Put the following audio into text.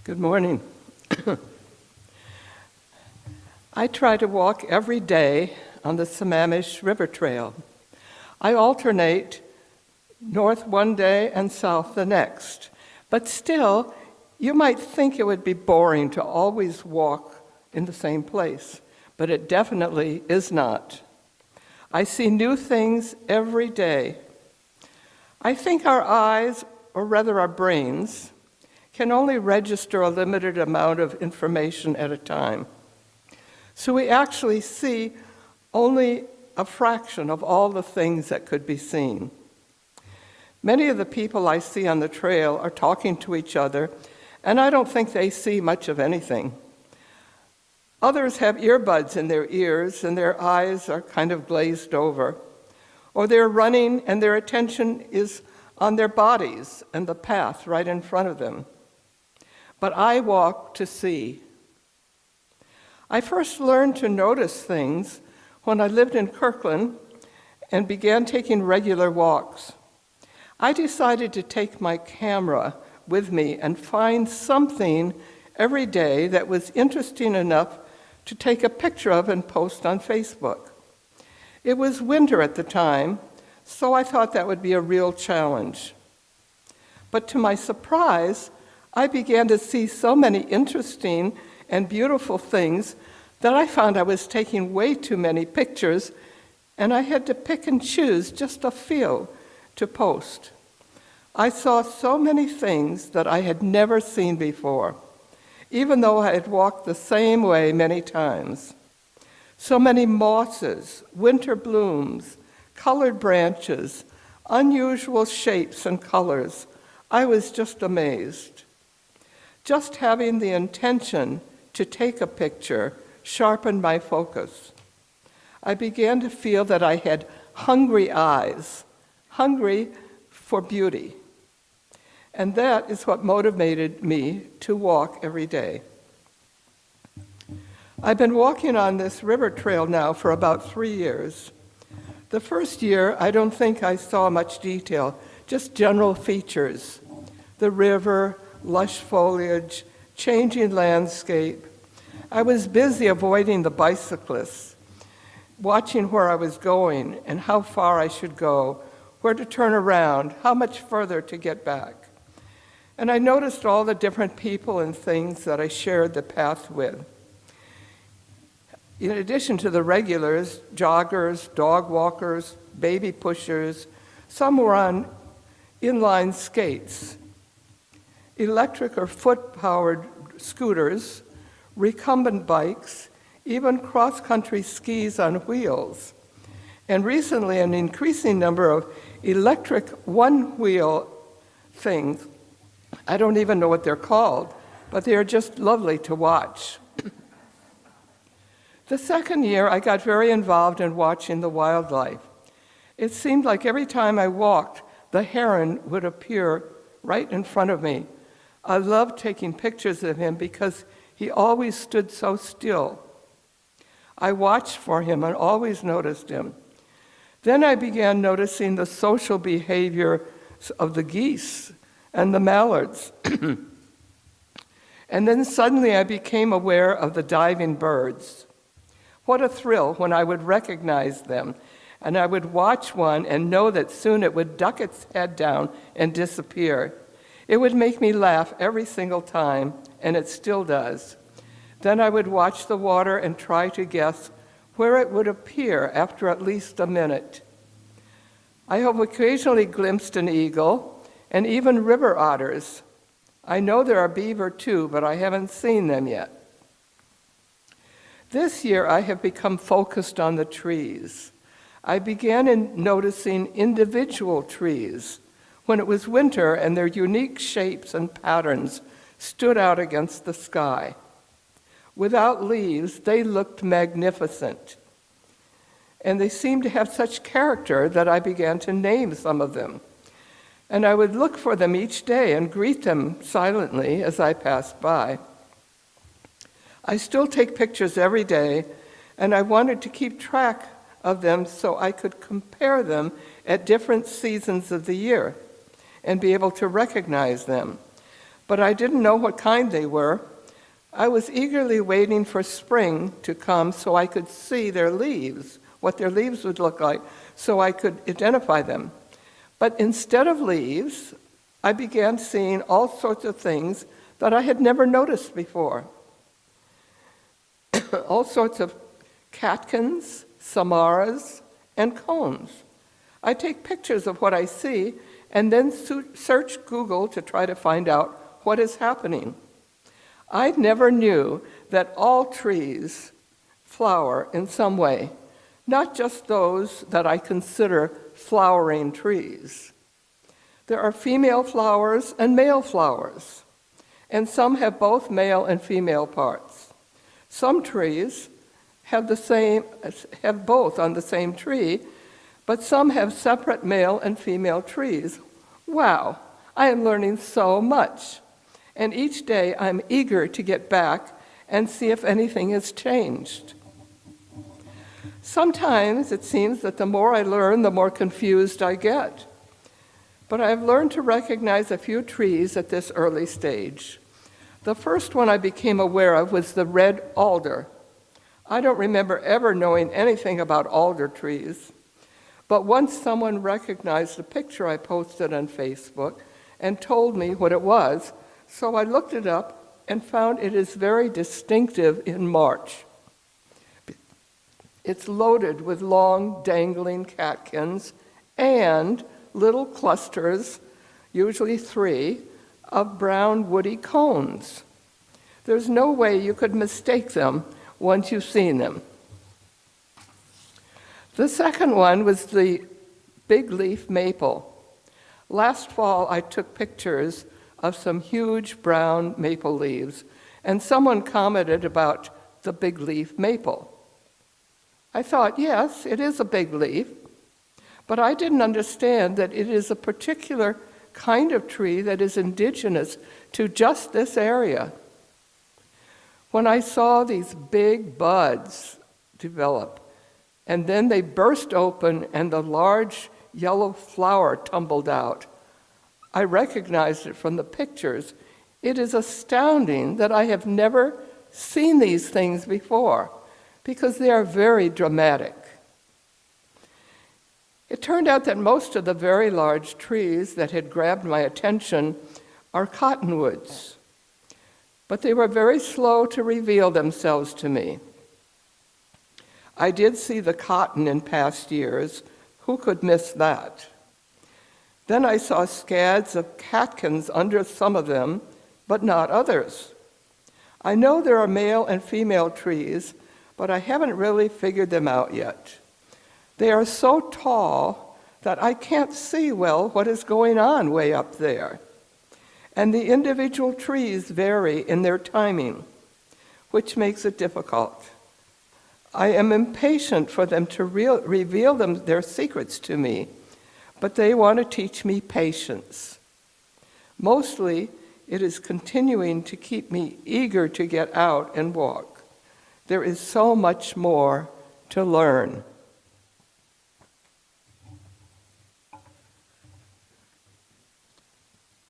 Good morning. I try to walk every day on the Sammamish River Trail. I alternate north one day and south the next. But still, you might think it would be boring to always walk in the same place, but it definitely is not. I see new things every day. I think our eyes, or rather our brains, can only register a limited amount of information at a time. So we actually see only a fraction of all the things that could be seen. Many of the people I see on the trail are talking to each other, and I don't think they see much of anything. Others have earbuds in their ears, and their eyes are kind of glazed over. Or they're running, and their attention is on their bodies and the path right in front of them. But I walk to see. I first learned to notice things when I lived in Kirkland and began taking regular walks. I decided to take my camera with me and find something every day that was interesting enough to take a picture of and post on Facebook. It was winter at the time, so I thought that would be a real challenge. But to my surprise, I began to see so many interesting and beautiful things that I found I was taking way too many pictures, and I had to pick and choose just a few to post. I saw so many things that I had never seen before, even though I had walked the same way many times. So many mosses, winter blooms, colored branches, unusual shapes and colors. I was just amazed. Just having the intention to take a picture sharpened my focus. I began to feel that I had hungry eyes, hungry for beauty. And that is what motivated me to walk every day. I've been walking on this river trail now for about 3 years. The first year, I don't think I saw much detail, just general features. The river, lush foliage, changing landscape. I was busy avoiding the bicyclists, watching where I was going and how far I should go, where to turn around, how much further to get back. And I noticed all the different people and things that I shared the path with. In addition to the regulars, joggers, dog walkers, baby pushers, some were on inline skates, electric or foot-powered scooters, recumbent bikes, even cross-country skis on wheels, and recently an increasing number of electric one-wheel things. I don't even know what they're called, but they are just lovely to watch. The second year, I got very involved in watching the wildlife. It seemed like every time I walked, the heron would appear right in front of me. I loved taking pictures of him because he always stood so still. I watched for him and always noticed him. Then I began noticing the social behavior of the geese and the mallards. And then suddenly I became aware of the diving birds. What a thrill when I would recognize them, and I would watch one and know that soon it would duck its head down and disappear. It would make me laugh every single time, and it still does. Then I would watch the water and try to guess where it would appear after at least a minute. I have occasionally glimpsed an eagle and even river otters. I know there are beaver too, but I haven't seen them yet. This year I have become focused on the trees. I began noticing individual trees when it was winter and their unique shapes and patterns stood out against the sky. Without leaves, they looked magnificent. And they seemed to have such character that I began to name some of them. And I would look for them each day and greet them silently as I passed by. I still take pictures every day, and I wanted to keep track of them so I could compare them at different seasons of the year and be able to recognize them. but I didn't know what kind they were. I was eagerly waiting for spring to come so I could see their leaves, what their leaves would look like, so I could identify them. But instead of leaves, I began seeing all sorts of things that I had never noticed before. All sorts of catkins, samaras, and cones. I take pictures of what I see and then search Google to try to find out what is happening. I never knew that all trees flower in some way, not just those that I consider flowering trees. There are female flowers and male flowers, and some have both male and female parts. Some trees have both on the same tree, but some have separate male and female trees. Wow, I am learning so much. And each day I'm eager to get back and see if anything has changed. Sometimes it seems that the more I learn, the more confused I get. But I've learned to recognize a few trees at this early stage. The first one I became aware of was the red alder. I don't remember ever knowing anything about alder trees, but once someone recognized a picture I posted on Facebook and told me what it was, so I looked it up and found it is very distinctive in March. It's loaded with long, dangling catkins and little clusters, usually 3, of brown woody cones. There's no way you could mistake them once you've seen them. The second one was the big leaf maple. Last fall, I took pictures of some huge brown maple leaves, and someone commented about the big leaf maple. I thought, yes, it is a big leaf, but I didn't understand that it is a particular kind of tree that is indigenous to just this area. When I saw these big buds develop, and then they burst open and the large yellow flower tumbled out, I recognized it from the pictures. It is astounding that I have never seen these things before, because they are very dramatic. It turned out that most of the very large trees that had grabbed my attention are cottonwoods, but they were very slow to reveal themselves to me. I did see the cotton in past years. Who could miss that? Then I saw scads of catkins under some of them, but not others. I know there are male and female trees, but I haven't really figured them out yet. They are so tall that I can't see well what is going on way up there. And the individual trees vary in their timing, which makes it difficult. I am impatient for them to reveal their secrets to me, but they want to teach me patience. Mostly, it is continuing to keep me eager to get out and walk. There is so much more to learn.